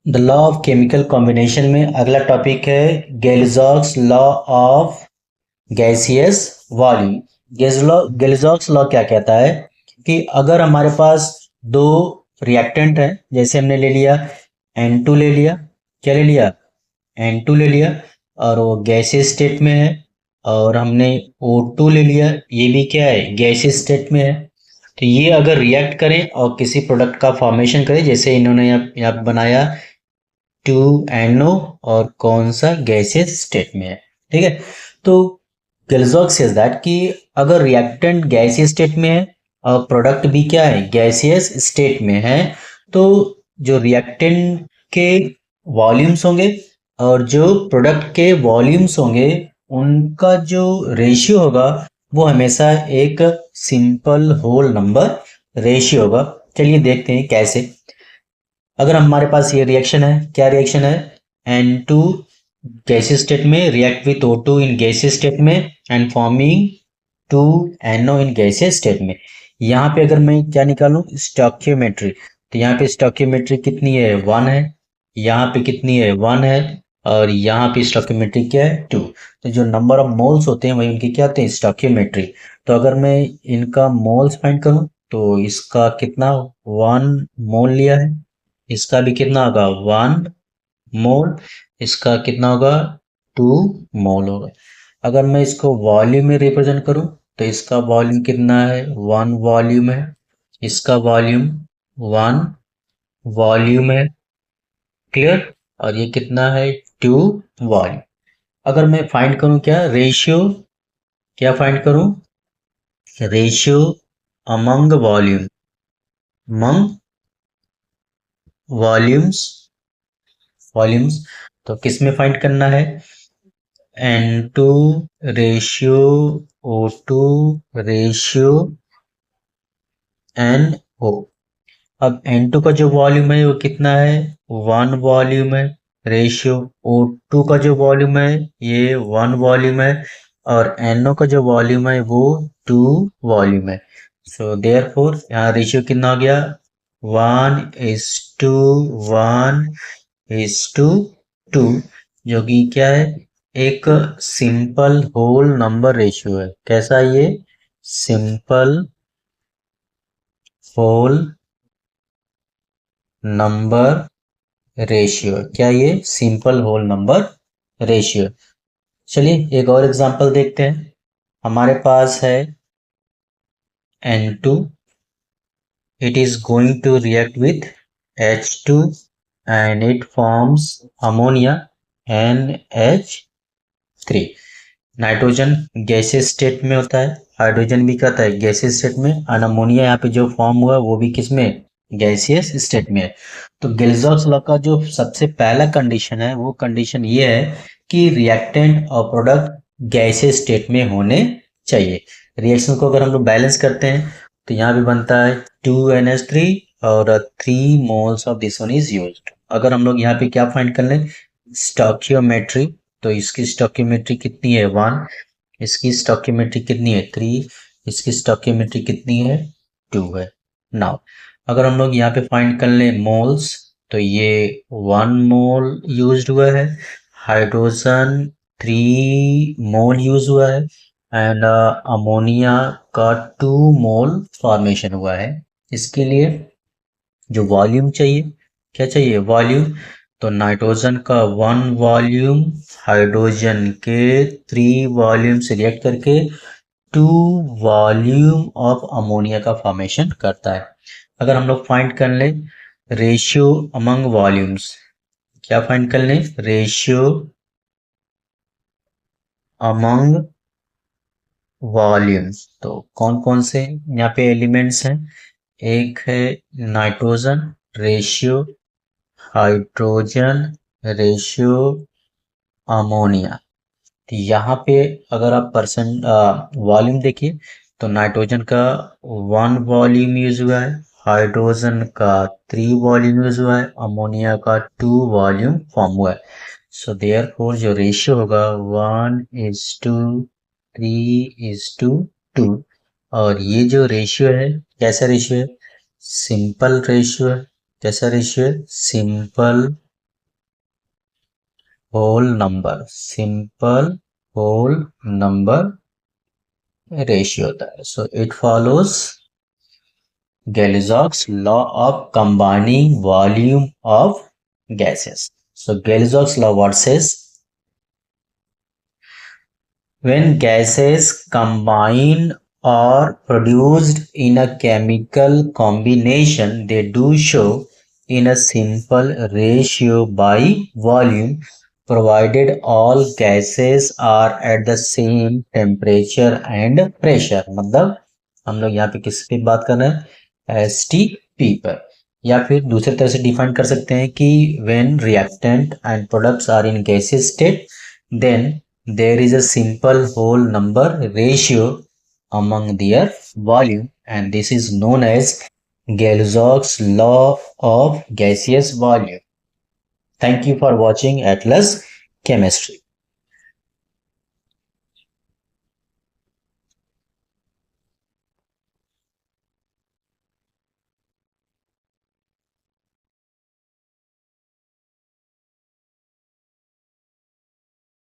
The law of chemical combination में अगला topic है Gay Lussac's law of gaseous volume. Gay Lussac's law क्या कहता है कि अगर हमारे पास दो रिएक्टेंट हैं, जैसे हमने ले लिया N2 ले लिया, क्या ले लिया N2 ले लिया, और वो गैसियस स्टेट में है, और हमने O2 ले लिया, ये भी क्या है गैसियस स्टेट में है। तो ये अगर रिएक्ट करें और किसी प्रोडक्ट का फॉर्मेशन करें, जैसे इन्होंने यहाँ बनाया 2NO, और कौन सा गैसियस स्टेट में है, ठीक है। तो गैल्जॉक सेज दैट कि अगर रिएक्टेंट गैसियस स्टेट में है और प्रोडक्ट भी क्या है गैसियस स्टेट में है, तो जो रिएक्टेंट के वॉल्यूम्स होंगे और जो प्रोडक्ट के वॉल्यूम्स होंगे, उनका जो रेशियो होगा वो हमेशा एक सिंपल होल नंबर रेशियो होगा। चलिए देखते हैं कैसे। अगर हमारे पास ये रिएक्शन है, क्या रिएक्शन है, N2 गैसियस स्टेट में react with O2 in gaseous state में and forming 2NO in gaseous state में। यहाँ पे अगर मैं क्या निकालूं स्टोइकियोमेट्री, तो यहाँ पे स्टोइकियोमेट्री कितनी है 1 है, यहाँ पे कितनी है 1 है, और यहाँ पे स्टोइकियोमेट्री क्या है 2। तो जो नंबर ऑफ मोल्स होते हैं वही उनकी क्या होते हैं स्टोइकियोमेट्री। तो अगर मैं इनका मोल्स फाइंड करूं, तो इसका कितना 1 मोल लिया है, इसका भी कितना होगा 1 मोल, इसका कितना होगा 2 मोल होगा। अगर मैं इसको वॉल्यूम में रिप्रेजेंट करूं, तो इसका वॉल्यूम कितना है 1 वॉल्यूम है, इसका वॉल्यूम 1 वॉल्यूम है, क्लियर। और ये कितना है 2 वॉल्यूम। अगर मैं फाइंड करूं क्या रेशियो, क्या फाइंड करूं ratio among volume, among volumes, volumes, तो किस में फाइंड करना है N2 ratio O2 ratio NO। अब N2 का जो वॉल्यूम है वो कितना है 1 वॉल्यूम है, रेशियो O2 का जो वॉल्यूम है ये 1 वॉल्यूम है, और NO का जो वॉल्यूम है वो 2 वॉल्यूम है। सो देयरफॉर यहाँ रेशियो कितना हो गया 1:1:2, जो कि क्या है एक सिंपल होल नंबर रेशियो है। कैसा है ये सिंपल होल नंबर रेशियो, क्या ये सिंपल होल नंबर रेशियो। चलिए एक और एग्जांपल देखते हैं। हमारे पास है N2, it is going to react with H2 and it forms ammonia NH3। Nitrogen gases state में होता है, हाइड्रोजन भी कहता है गैसेस स्टेट में, और अमोनिया यहाँ पे जो फॉर्म हुआ वो भी किस में गैसियस स्टेट में है। तो गेल्जॉस लॉ का जो सबसे पहला कंडीशन है वो कंडीशन ये है कि रिएक्टेंट और प्रोडक्ट गैसियस स्टेट में होने चाहिए। रिएक्शन को अगर हम लोग बैलेंस करते हैं, तो यहाँ पे बनता है 2NH3 और 3 moles of this one is used. अगर हम लोग यहाँ पे क्या फाइंड कर लें स्टोइकियोमेट्री, तो इसकी स्टोइकियोमेट्री कितनी है 1, इसकी स्टोइकियोमेट्री कितनी है 3, इसकी स्टोइकियोमेट्री कितनी है 2 है। नाउ अगर हम लोग यहाँ पे फाइंड कर लें मोल्स, तो ये 1 मोल यूज्ड हुआ है, हाइड्रोजन 3 मोल यूज हुआ है, एंड अमोनिया का 2 मोल फॉर्मेशन हुआ है। इसके लिए जो वॉल्यूम चाहिए, क्या चाहिए वॉल्यूम, तो नाइट्रोजन का 1 वॉल्यूम हाइड्रोजन के 3 वॉल्यूम से रिएक्ट करके 2 वॉल्यूम ऑफ अमोनिया का फॉर्मेशन करता है। अगर हम लोग फाइंड कर लें रेशियो अमंग वॉल्यूम्स, क्या फाइंड कर लें रेशियो अमंग वॉल्यूम्स, तो कौन कौन से यहाँ पे एलिमेंट्स हैं, एक है nitrogen ratio hydrogen ratio ammonia. तो यहाँ पे अगर आप परसेंट वॉल्यूम देखिए, तो नाइट्रोजन का 1 वॉल्यूम यूज हुआ है, हाइड्रोजन का 3 वॉल्यूम यूज हुआ है, अमोनिया का 2 वॉल्यूम फॉर्म हुआ है। सो देयरफॉर जो रेशियो होगा 1:3:2, और ये जो रेशियो है कैसा रेशियो है सिंपल रेशियो है। कैसा रेशियो है simple whole number, simple whole number ratio होता है. So it follows Galileu's law of combining volume of gases. So Galileu's law what says? When gases combine or produced in a chemical combination, they do show in a simple ratio by volume, provided all gases are at the same temperature and pressure. मतलब हम लोग यहाँ पे किस पे बात कर रहे हैं, STP पर. या फिर दूसरी तरह से डिफाइन कर सकते हैं कि when reactant and products are in gaseous state, then there is a simple whole number ratio among their volume, and this is known as Galileu's law of gaseous volume. Thank you for watching Atlas Chemistry.